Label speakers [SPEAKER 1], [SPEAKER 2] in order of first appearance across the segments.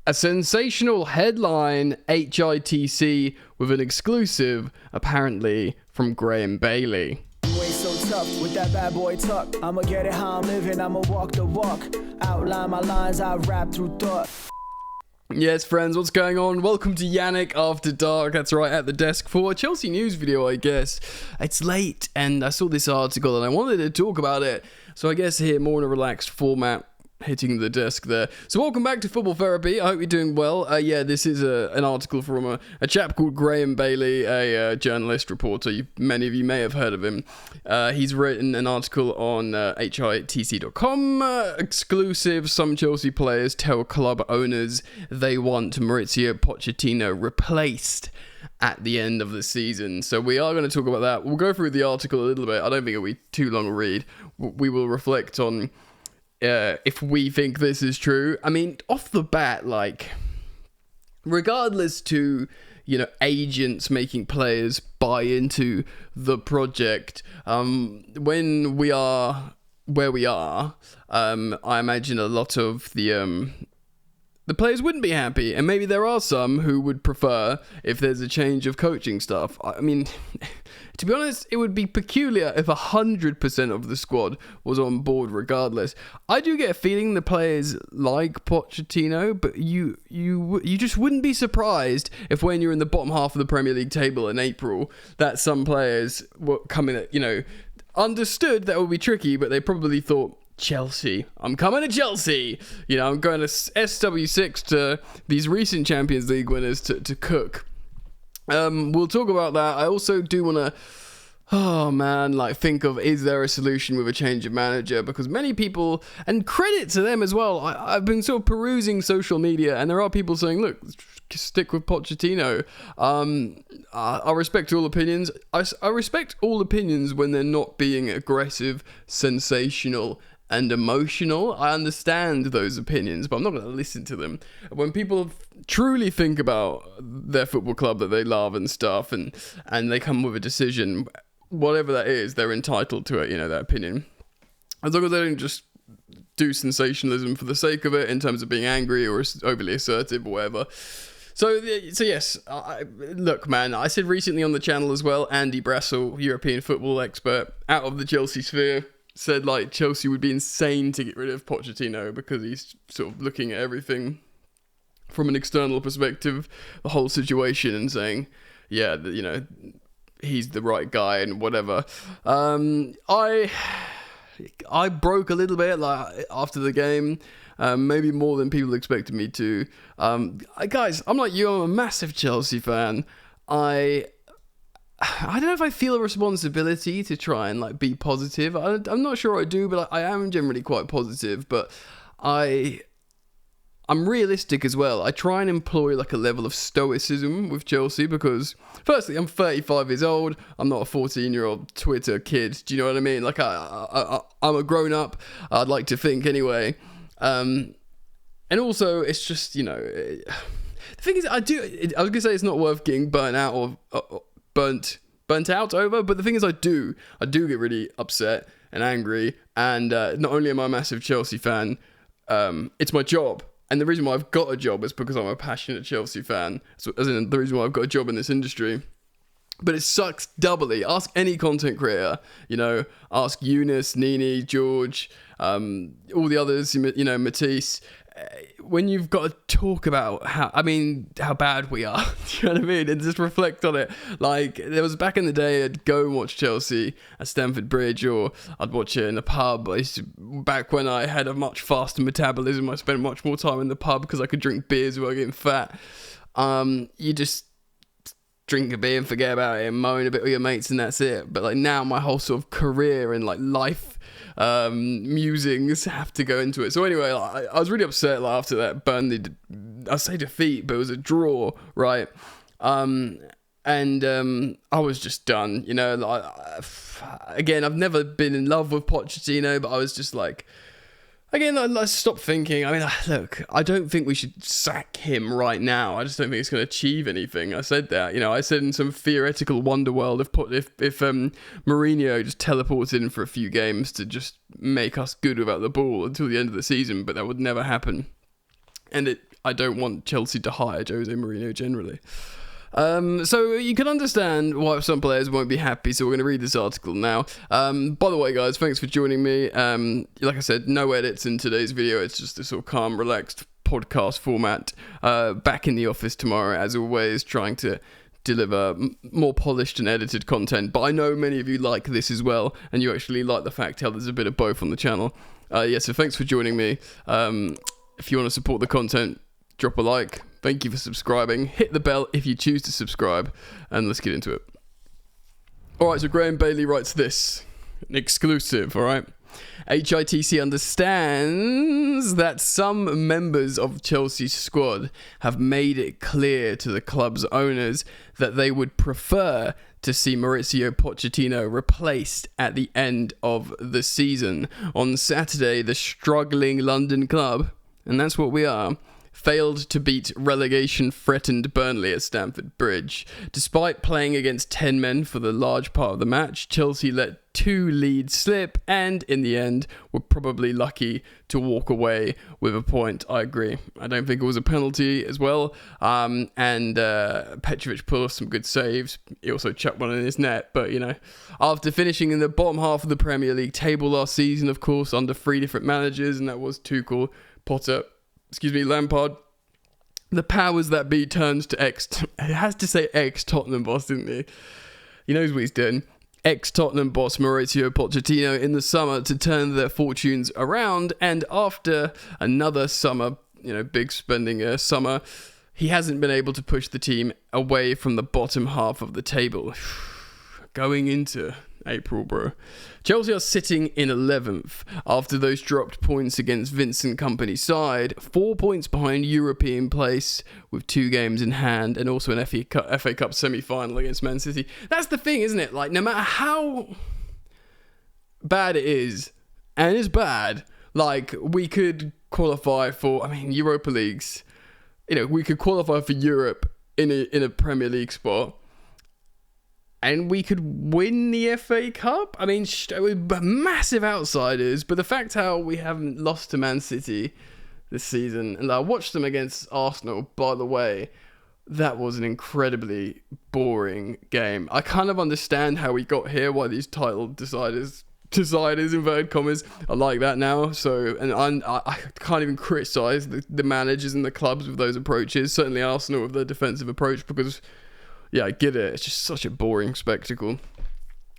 [SPEAKER 1] A sensational headline, HITC, with an exclusive, apparently, from Graham Bailey.
[SPEAKER 2] You ain't so tough with that bad boy tuck. I'ma get it how I'm living, I'ma walk the walk. Outline my lines, I rap through thought.
[SPEAKER 1] Yes, friends, what's going on? Welcome to Yannick After Dark. That's right, at the desk for a Chelsea news video, I guess. It's late, and I saw this article, and I wanted to talk about it. So I guess here, more in a relaxed format, hitting the desk there. So welcome back to Football Therapy. I hope you're doing well. This is an article from a chap called Graham Bailey, a journalist, reporter. Many of you may have heard of him. He's written an article on hitc.com. Exclusive, some Chelsea players tell club owners they want Mauricio Pochettino replaced at the end of the season. So we are going to talk about that. We'll go through the article a little bit. I don't think it'll be too long a read. We will reflect on if we think this is true. I mean, off the bat, regardless to, agents making players buy into the project, when we are where we are, I imagine a lot of the players wouldn't be happy, and maybe there are some who would prefer if there's a change of coaching staff. I mean, to be honest, it would be peculiar if 100% of the squad was on board regardless. I do get a feeling the players like Pochettino, but you just wouldn't be surprised if when you're in the bottom half of the Premier League table in April, that some players were coming at, understood that would be tricky, but they probably thought, Chelsea. I'm coming to Chelsea. I'm going to SW6 to these recent Champions League winners to cook. We'll talk about that. I also do want to, think of, is there a solution with a change of manager? Because many people, and credit to them as well, I've been sort of perusing social media, and there are people saying, look, stick with Pochettino. I respect all opinions. I respect all opinions when they're not being aggressive, sensational, and emotional. I understand those opinions, but I'm not going to listen to them. When people truly think about their football club that they love and stuff, and they come with a decision, whatever that is, they're entitled to it, that opinion. As long as they don't just do sensationalism for the sake of it in terms of being angry or overly assertive or whatever. So yes, look, man, I said recently on the channel as well, Andy Brassel, European football expert, out of the Chelsea sphere, said Chelsea would be insane to get rid of Pochettino because he's sort of looking at everything from an external perspective, the whole situation, and saying, yeah, he's the right guy and whatever. I broke a little bit after the game, maybe more than people expected me to. Guys, I'm like you, I'm a massive Chelsea fan. I don't know if I feel a responsibility to try and be positive. I'm not sure I do, but I am generally quite positive. But I'm realistic as well. I try and employ a level of stoicism with Chelsea because, firstly, I'm 35 years old. I'm not a 14-year-old Twitter kid. Do you know what I mean? I'm a grown up. I'd like to think anyway. And also, it's just the thing is, I was gonna say it's not worth getting burnt out or burnt out over, but the thing is I do get really upset and angry, and not only am I a massive Chelsea fan, it's my job, and the reason why I've got a job is because I'm a passionate Chelsea fan, so as in the reason why I've got a job in this industry. But it sucks doubly. Ask any content creator, ask Eunice, Nini, George, all the others, Matisse. When you've got to talk about how bad we are, do you know what I mean? And just reflect on it. There was back in the day, I'd go and watch Chelsea at Stamford Bridge, or I'd watch it in a pub. Back when I had a much faster metabolism, I spent much more time in the pub because I could drink beers without getting fat. You just drink a beer and forget about it and moan a bit with your mates, and that's it. But now my whole sort of career and life musings have to go into it. So anyway, I was really upset after that Burnley, I say defeat, but it was a draw, right? And I was just done, again, I've never been in love with Pochettino, but I was just again, let's stop thinking. I mean, look, I don't think we should sack him right now. I just don't think it's going to achieve anything. I said that. I said in some theoretical wonder world, if Mourinho just teleported in for a few games to just make us good without the ball until the end of the season, but that would never happen. And I don't want Chelsea to hire Jose Mourinho generally. So you can understand why some players won't be happy, so we're going to read this article now. By the way, guys, thanks for joining me. Like I said, no edits in today's video. It's just a sort of calm, relaxed podcast format. Back in the office tomorrow, as always, trying to deliver more polished and edited content. But I know many of you like this as well, and you actually like the fact how there's a bit of both on the channel. So thanks for joining me. If you want to support the content, drop a like. Thank you for subscribing. Hit the bell if you choose to subscribe. And let's get into it. Alright, so Graham Bailey writes this. An exclusive, alright? HITC understands that some members of Chelsea's squad have made it clear to the club's owners that they would prefer to see Mauricio Pochettino replaced at the end of the season. On Saturday, the struggling London club, and that's what we are, failed to beat relegation-threatened Burnley at Stamford Bridge. Despite playing against 10 men for the large part of the match, Chelsea let 2 leads slip and, in the end, were probably lucky to walk away with a point. I agree. I don't think it was a penalty as well. Petrovic pulled off some good saves. He also chucked one in his net. But, after finishing in the bottom half of the Premier League table last season, of course, under 3 different managers, and that was Tuchel, Potter, Lampard, the powers that be turns to it has to say ex-Tottenham boss, didn't he? He knows what he's doing. Ex-Tottenham boss Mauricio Pochettino in the summer to turn their fortunes around, and after another summer, big spending summer, he hasn't been able to push the team away from the bottom half of the table. Going into April, bro. Chelsea are sitting in 11th after those dropped points against Vincent Kompany's side, 4 points behind European place with 2 games in hand, and also an FA Cup semi-final against Man City. That's the thing, isn't it? Like, no matter how bad it is, and it's bad, like, we could qualify for, Europa Leagues, we could qualify for Europe in a Premier League spot. And we could win the FA Cup. We're massive outsiders. But the fact how we haven't lost to Man City this season, and I watched them against Arsenal, by the way, that was an incredibly boring game. I kind of understand how we got here, why these title deciders, inverted commas, are like that now. So, and I can't even criticise the managers and the clubs with those approaches. Certainly Arsenal with their defensive approach, because... yeah, I get it. It's just such a boring spectacle.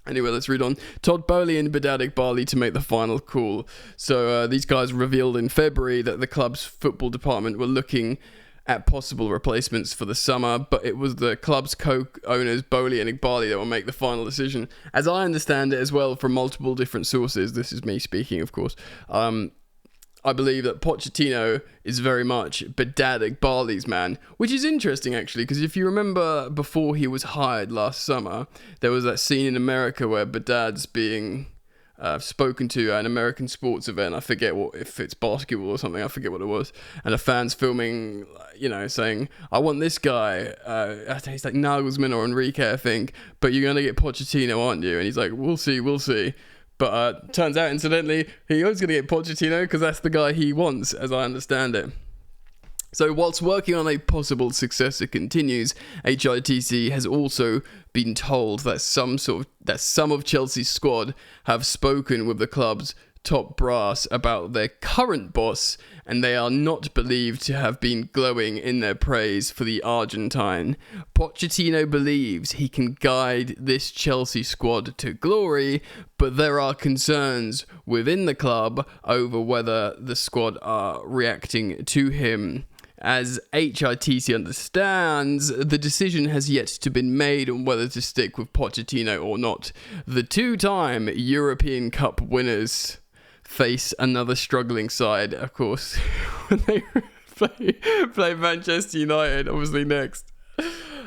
[SPEAKER 1] Anyway, let's read on. Todd Boehly and Bedadik Barley to make the final call. So these guys revealed in February that the club's football department were looking at possible replacements for the summer, but it was the club's co-owners, Boehly and Igbali, that will make the final decision. As I understand it as well from multiple different sources, this is me speaking, of course, I believe that Pochettino is very much Bedadik Barley's man, which is interesting actually, because if you remember before he was hired last summer, there was that scene in America where Bedad's being spoken to at an American sports event. I forget if it's basketball or something, I forget what it was, and a fan's filming, saying, I want this guy, he's like Nagelsmann or Enrique, I think, but you're going to get Pochettino, aren't you? And he's like, we'll see. But turns out, incidentally, he was going to get Pochettino because that's the guy he wants, as I understand it. So whilst working on a possible successor continues, HITC has also been told that some of Chelsea's squad have spoken with the club's top brass about their current boss, and they are not believed to have been glowing in their praise for the Argentine. Pochettino believes he can guide this Chelsea squad to glory, but there are concerns within the club over whether the squad are reacting to him. As HITC understands, the decision has yet to be made on whether to stick with Pochettino or not. The 2-time European Cup winners face another struggling side, of course, when they play Manchester United, obviously next.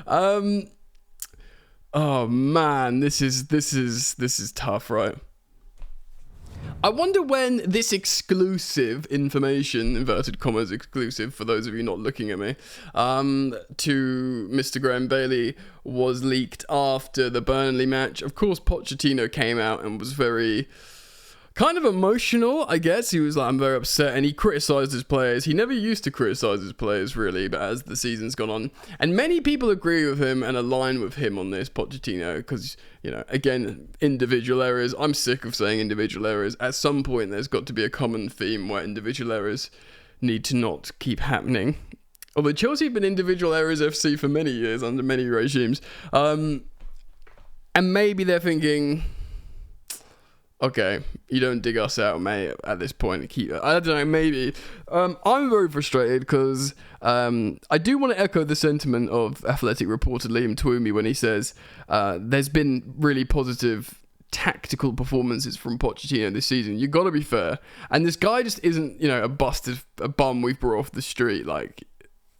[SPEAKER 1] Oh man, this is tough, right? I wonder when this exclusive information, inverted commas exclusive for those of you not looking at me, to Mr. Graham Bailey was leaked after the Burnley match. Of course, Pochettino came out and was very kind of emotional, I guess. He was like, I'm very upset, and he criticised his players. He never used to criticise his players, really, but as the season's gone on. And many people agree with him and align with him on this, Pochettino, because, again, individual errors. I'm sick of saying individual errors. At some point, there's got to be a common theme where individual errors need to not keep happening. Although Chelsea have been individual errors FC for many years under many regimes. And maybe they're thinking, okay, you don't dig us out, mate, at this point. I don't know, maybe. I'm very frustrated because I do want to echo the sentiment of Athletic reporter Liam Twomey when he says there's been really positive tactical performances from Pochettino this season. You got to be fair. And this guy just isn't, a bum we've brought off the street. Like,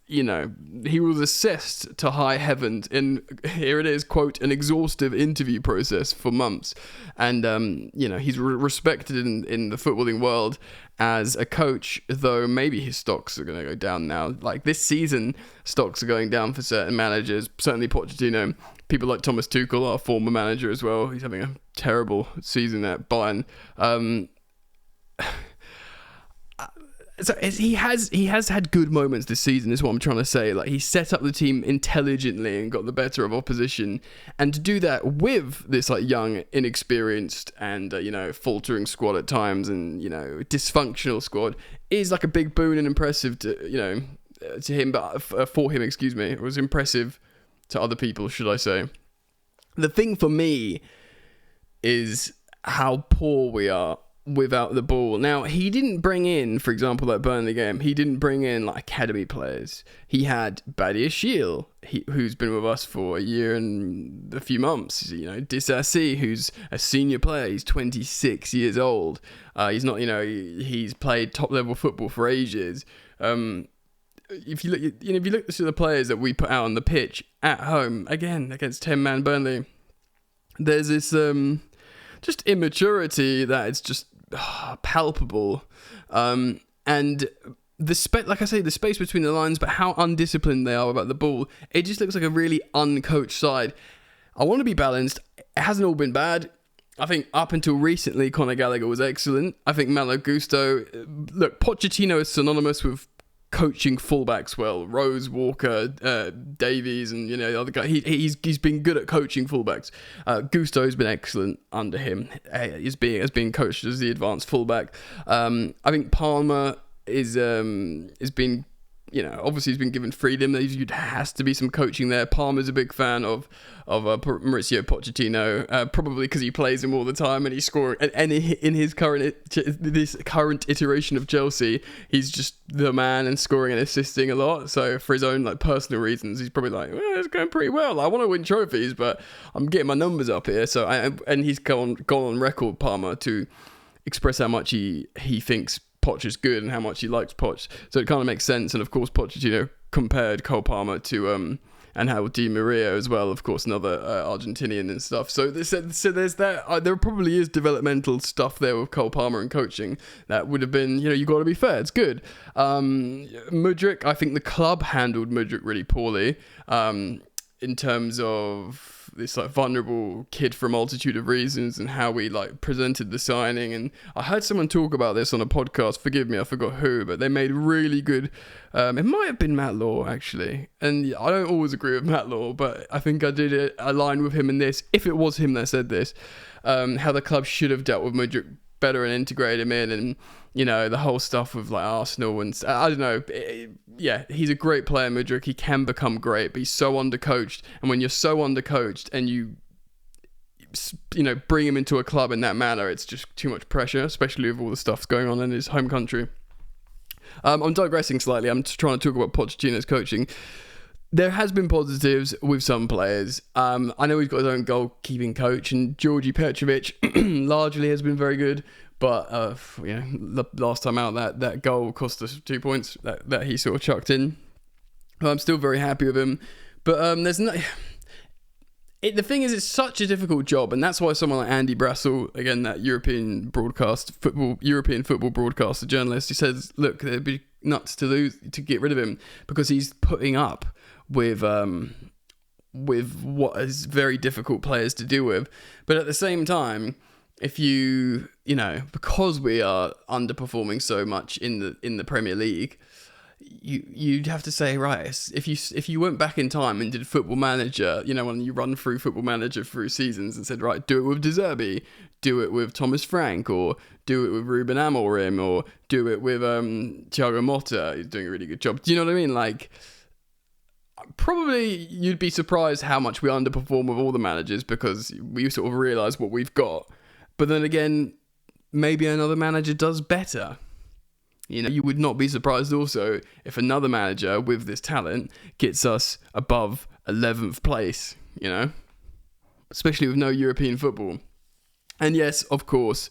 [SPEAKER 1] he was assessed to high heavens in, here it is, quote, an exhaustive interview process for months. And, he's respected in the footballing world as a coach, though maybe his stocks are going to go down now. Like this season, stocks are going down for certain managers, certainly Pochettino. People like Thomas Tuchel, our former manager as well. He's having a terrible season at Bayern. So he has had good moments this season, is what I'm trying to say. Like, he set up the team intelligently and got the better of opposition, and to do that with this like young, inexperienced, and faltering squad at times, and dysfunctional squad is like a big boon and impressive to him, but for him, excuse me, it was impressive to other people, should I say. The thing for me is how poor we are without the ball. Now, he didn't bring in, for example, that Burnley game, he didn't bring in like academy players. He had Badia Shiel, who's been with us for a year and a few months. Disasi, who's a senior player. He's 26 years old. He's not, he's played top level football for ages. If you look to the players that we put out on the pitch at home, again against 10-man Burnley, there's this just immaturity that it's just palpable, and the space between the lines, but how undisciplined they are about the ball. It just looks like a really uncoached side. I want to be balanced. It hasn't all been bad. I think up until recently, Conor Gallagher was excellent. I think Malo Gusto, look, Pochettino is synonymous with coaching fullbacks well. Rose, Walker, Davies, and the other guy. He's been good at coaching fullbacks. Gusto's been excellent under him. He's being coached as the advanced fullback. I think Palmer is been. Obviously he's been given freedom. There has to be some coaching there. Palmer's a big fan of Mauricio Pochettino, probably because he plays him all the time and he's scoring. And in his current iteration of Chelsea, he's just the man and scoring and assisting a lot. So for his own personal reasons, he's probably like, well, it's going pretty well. I want to win trophies, but I'm getting my numbers up here. So and he's gone on record, Palmer, to express how much he thinks Poch is good and how much he likes Poch, so it kind of makes sense. And of course Pochettino compared Cole Palmer to and how Di Maria as well, of course, another Argentinian and stuff. So there's that. There probably is developmental stuff there with Cole Palmer and coaching that would have been, you got to be fair, it's good. Mudryk, I think the club handled Mudryk really poorly in terms of this vulnerable kid for a multitude of reasons and how we presented the signing. And I heard someone talk about this on a podcast, forgive me, I forgot who, but they made really good, it might have been Matt Law actually, and I don't always agree with Matt Law, but I think I did align with him in this, if it was him that said this, how the club should have dealt with Mudryk better and integrate him in, and the whole stuff with Arsenal and I don't know. Yeah, he's a great player, Mudryk. He can become great, but he's so undercoached. And when you're so undercoached and you bring him into a club in that manner, it's just too much pressure, especially with all the stuff going on in his home country. I'm digressing slightly. I'm just trying to talk about Pochettino's coaching. There has been positives with some players. I know he's got his own goalkeeping coach, and Georgi Petrovic largely has been very good. But last time out, that goal cost us 2 points that he sort of chucked in. I'm still very happy with him, but there's no. The thing is, it's such a difficult job, and that's why someone like Andy Brassel, again, that European football broadcaster journalist, he says, look, it'd be nuts to get rid of him because he's putting up with what is very difficult players to deal with. But at the same time, if because we are underperforming so much in the Premier League, you'd have to say, right, if you went back in time and did Football Manager, when you run through Football Manager through seasons and said, right, do it with De Zerbi, do it with Thomas Frank, or do it with Ruben Amorim, or do it with Thiago Motta, who's doing a really good job. Do you know what I mean? Like, probably you'd be surprised how much we underperform with all the managers because we sort of realise what we've got. But then again, maybe another manager does better. You would not be surprised also if another manager with this talent gets us above 11th place, especially with no European football. And yes, of course,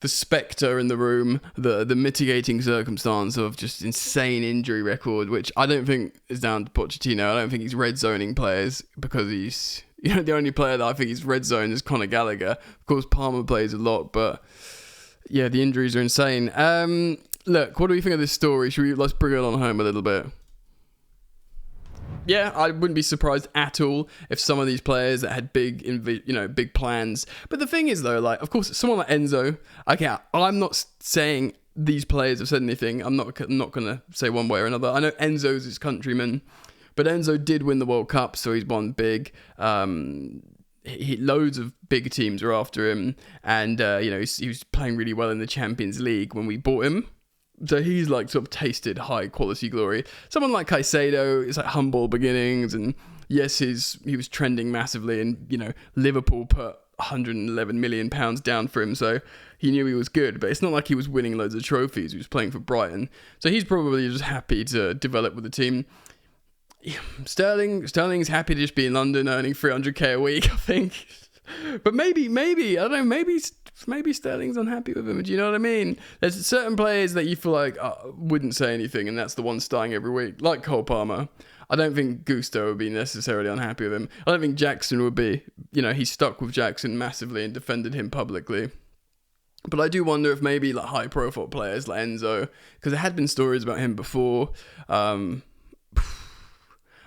[SPEAKER 1] the spectre in the room, the mitigating circumstance of just insane injury record, which I don't think is down to Pochettino. I don't think he's red zoning players because he's, the only player that I think he's red zoned is Conor Gallagher. Of course, Palmer plays a lot, but yeah, the injuries are insane. Look, what do we think of this story? Let's bring it on home a little bit. Yeah, I wouldn't be surprised at all if some of these players that had big plans. But the thing is, though, like, of course, someone like Enzo. Okay, I'm not saying these players have said anything. I'm not going to say one way or another. I know Enzo's his countryman, but Enzo did win the World Cup, so he's won big. Loads of big teams are after him, and he was playing really well in the Champions League when we bought him. So he's like sort of tasted high quality glory. Someone like Caicedo is like humble beginnings, and yes, he was trending massively, and Liverpool put £111 million down for him, so he knew he was good. But it's not like he was winning loads of trophies. He was playing for Brighton, so he's probably just happy to develop with the team. Sterling's happy to just be in London earning 300k a week, I think. But maybe I don't know. Maybe Sterling's unhappy with him. Do you know what I mean? There's certain players that you feel like wouldn't say anything, and that's the one starting every week, like Cole Palmer. I don't think Gusto would be necessarily unhappy with him. I don't think Jackson would be. He stuck with Jackson massively and defended him publicly. But I do wonder if maybe like high-profile players like Enzo, because there had been stories about him before.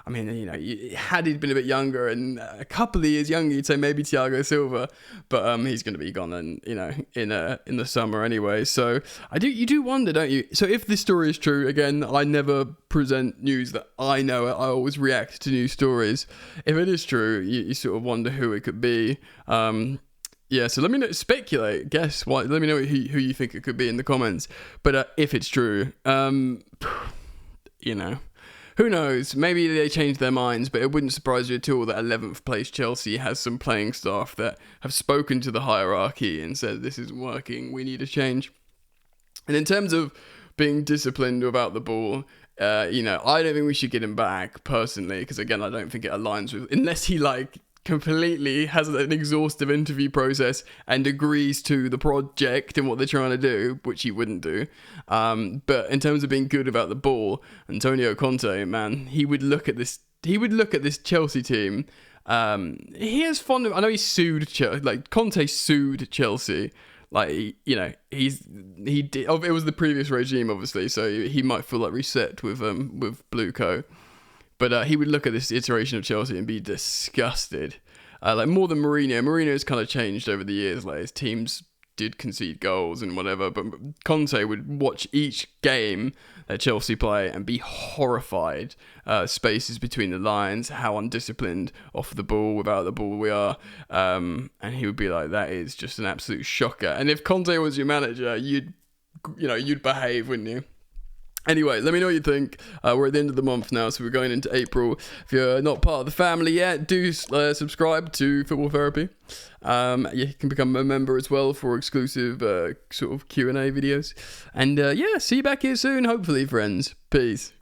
[SPEAKER 1] I mean, had he been a bit younger and a couple of years younger, you'd say maybe Thiago Silva, but he's going to be gone, and in the summer anyway. So you do wonder, don't you? So if this story is true, again, I never present news that I know. I always react to news stories. If it is true, you sort of wonder who it could be. Yeah, so let me know, speculate, guess what. Let me know who you think it could be in the comments. But if it's true, who knows? Maybe they changed their minds, but it wouldn't surprise you at all that 11th place Chelsea has some playing staff that have spoken to the hierarchy and said, this isn't working, we need a change. And in terms of being disciplined without the ball, I don't think we should get him back, personally, because again, I don't think it aligns with, unless he completely has an exhaustive interview process and agrees to the project and what they're trying to do, which he wouldn't do. But in terms of being good about the ball, Antonio Conte, man, he would look at this Chelsea team. He has fond of, I know he sued Conte sued Chelsea. He did. It was the previous regime, obviously, so he might feel like reset with Blue Co. But he would look at this iteration of Chelsea and be disgusted. More than Mourinho. Mourinho's kind of changed over the years. His teams did concede goals and whatever. But Conte would watch each game that Chelsea play and be horrified. Spaces between the lines, how undisciplined off the ball, without the ball we are. And he would be like, that is just an absolute shocker. And if Conte was your manager, you'd behave, wouldn't you? Anyway, let me know what you think. We're at the end of the month now, so we're going into April. If you're not part of the family yet, do subscribe to Football Therapy. You can become a member as well for exclusive sort of Q&A videos. And see you back here soon, hopefully, friends. Peace.